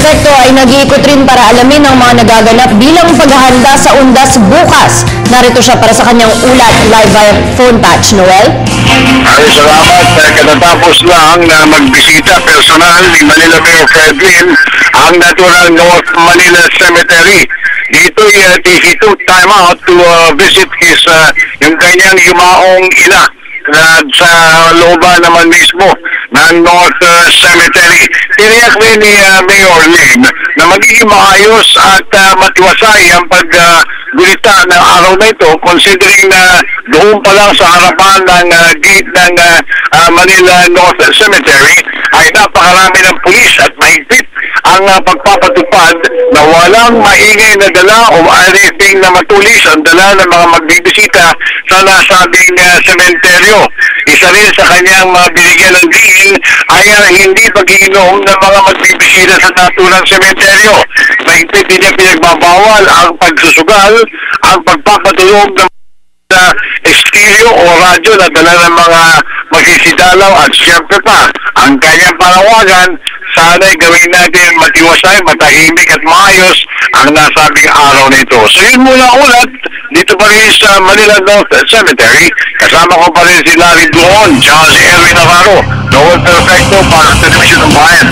Perfecto ay nag-iikot rin para alamin ang mga nagaganap bilang paghahanda sa Undas bukas. Narito siya para sa kanyang ulat live via phone patch. Noel? Ay, salamat. Katatapos lang na magbisita personal ni Manila Mayor Fred Lin ang natural North Manila Cemetery. Dito'y he took time out to visit yung kanyang yumaong ina na sa looban naman mismo ng North Cemetery. Tiniyak rin ni Mayor Lim na magiging maayos at matiwasay ang paggulita ng araw na ito, considering na doon pa lang sa harapan ng gate ng Manila North Cemetery ay napakarami ng pulis at mahigpit ang pagpapatupad na walang maingay na dala o anything na matulis ang dala ng mga magbibisita sa nasabing sementeryo. Isa rin sa kanyang binigyan ng diin ay hindi pag-iinom ng mga magbibisita sa naturang sementeryo. Mahigpit din niya pinagbabawal ang pagsusugal, ang pagpapatulog ng estéreo o radyo na dala ng mga magsisidalaw at siyempre pa ang kanyang panawagan, sana'y gawin natin matiwasay, matahimik at maayos ang nasabing araw na ito. So yun muna ulat dito pa rin sa Manila North Cemetery. Kasama ko pa rin si Larry Duon, John Erwin Navarro, Noel Perfecto para sa Television ng Bayan.